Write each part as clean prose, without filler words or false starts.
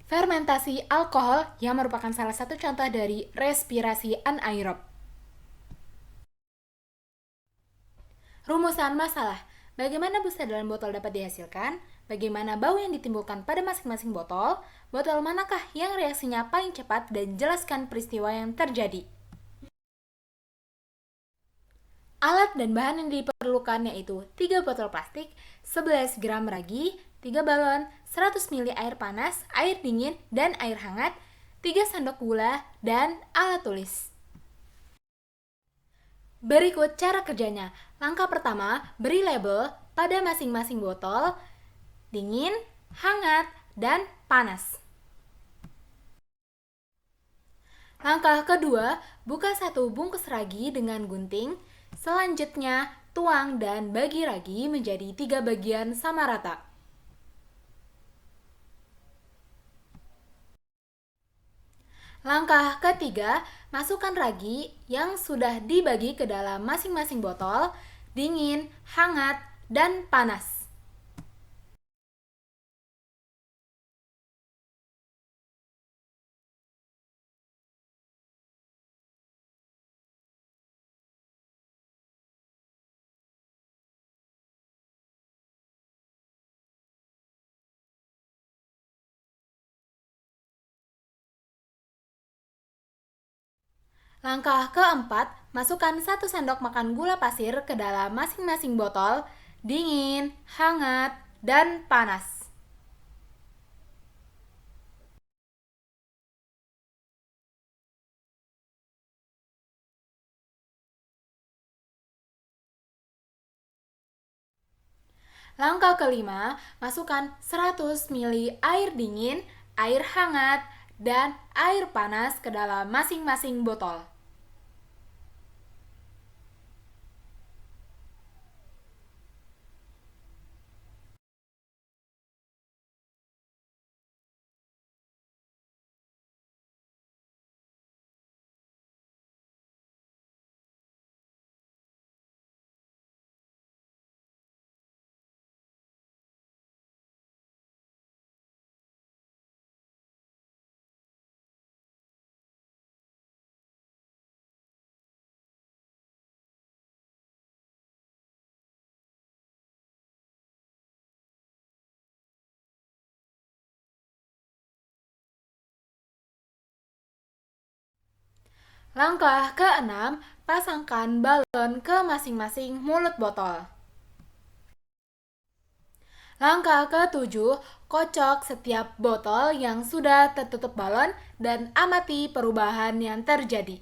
Fermentasi alkohol yang merupakan salah satu contoh dari respirasi anaerob. Rumusan masalah. Bagaimana busa dalam botol dapat dihasilkan? Bagaimana bau yang ditimbulkan pada masing-masing botol? Botol manakah yang reaksinya paling cepat? Dan jelaskan peristiwa yang terjadi. Alat dan bahan yang diperlukan yaitu 3 botol plastik, 11 gram ragi, 3 balon, 100 ml air panas, air dingin, dan air hangat, 3 sendok gula, dan alat tulis. Berikut cara kerjanya. Langkah pertama, beri label pada masing-masing botol, dingin, hangat, dan panas. Langkah kedua, buka satu bungkus ragi dengan gunting. Selanjutnya, tuang dan bagi ragi menjadi 3 bagian sama rata. Langkah ketiga, masukkan ragi yang sudah dibagi ke dalam masing-masing botol, dingin, hangat, dan panas. Langkah keempat, masukkan 1 sendok makan gula pasir ke dalam masing-masing botol, dingin, hangat, dan panas. Langkah kelima, masukkan 100 ml air dingin, air hangat, dan air panas ke dalam masing-masing botol. Langkah keenam, pasangkan balon ke masing-masing mulut botol. Langkah ketujuh, kocok setiap botol yang sudah tertutup balon dan amati perubahan yang terjadi.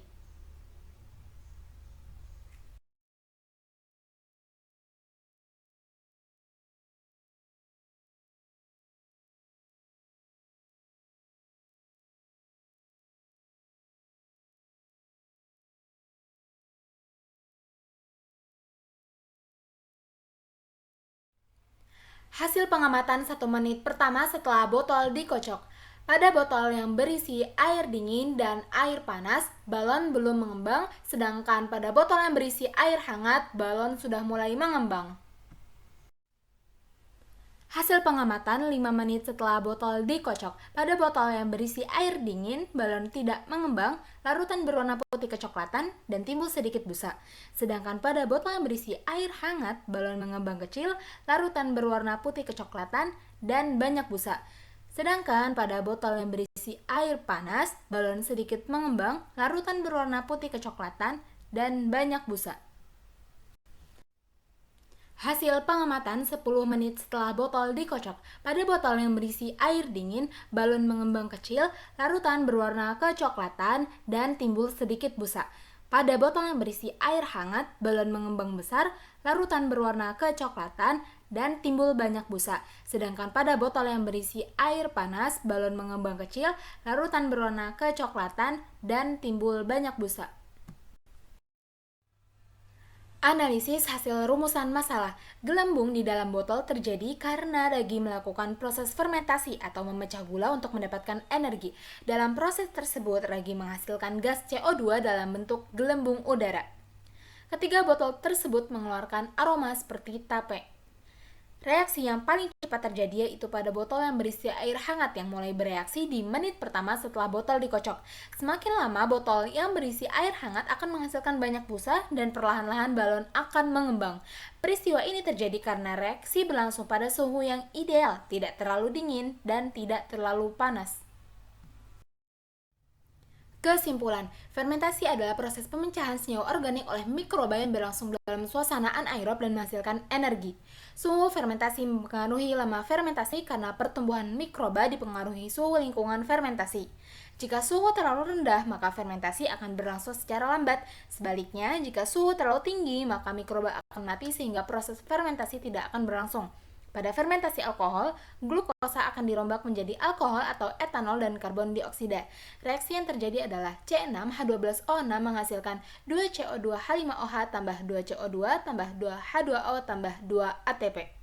Hasil pengamatan 1 menit pertama setelah botol dikocok. Pada botol yang berisi air dingin dan air panas, balon belum mengembang, sedangkan pada botol yang berisi air hangat, balon sudah mulai mengembang. Hasil pengamatan 5 menit setelah botol dikocok. Pada botol yang berisi air dingin, balon tidak mengembang, larutan berwarna putih kecoklatan, dan timbul sedikit busa. Sedangkan pada botol yang berisi air hangat, balon mengembang kecil, larutan berwarna putih kecoklatan, dan banyak busa. Sedangkan pada botol yang berisi air panas, balon sedikit mengembang, larutan berwarna putih kecoklatan, dan banyak busa. Hasil pengamatan 10 menit setelah botol dikocok. Pada botol yang berisi air dingin, balon mengembang kecil, larutan berwarna kecoklatan, dan timbul sedikit busa. Pada botol yang berisi air hangat, balon mengembang besar, larutan berwarna kecoklatan, dan timbul banyak busa. Sedangkan pada botol yang berisi air panas, balon mengembang kecil, larutan berwarna kecoklatan, dan timbul banyak busa. Analisis hasil rumusan masalah. Gelembung di dalam botol terjadi karena ragi melakukan proses fermentasi atau memecah gula untuk mendapatkan energi. Dalam proses tersebut, ragi menghasilkan gas CO2 dalam bentuk gelembung udara. Ketiga botol tersebut mengeluarkan aroma seperti tape. Reaksi yang paling cepat terjadi yaitu pada botol yang berisi air hangat yang mulai bereaksi di menit pertama setelah botol dikocok. Semakin lama botol yang berisi air hangat akan menghasilkan banyak busa dan perlahan-lahan balon akan mengembang. Peristiwa ini terjadi karena reaksi berlangsung pada suhu yang ideal, tidak terlalu dingin dan tidak terlalu panas. Kesimpulan, fermentasi adalah proses pemecahan senyawa organik oleh mikroba yang berlangsung dalam suasana anaerob dan menghasilkan energi. Suhu fermentasi mempengaruhi lama fermentasi karena pertumbuhan mikroba dipengaruhi suhu lingkungan fermentasi. Jika suhu terlalu rendah, maka fermentasi akan berlangsung secara lambat. Sebaliknya, jika suhu terlalu tinggi, maka mikroba akan mati sehingga proses fermentasi tidak akan berlangsung. Pada fermentasi alkohol, glukosa akan dirombak menjadi alkohol atau etanol dan karbon dioksida. Reaksi yang terjadi adalah C6H12O6 menghasilkan 2CO2H5OH tambah 2CO2 tambah 2H2O tambah 2 ATP.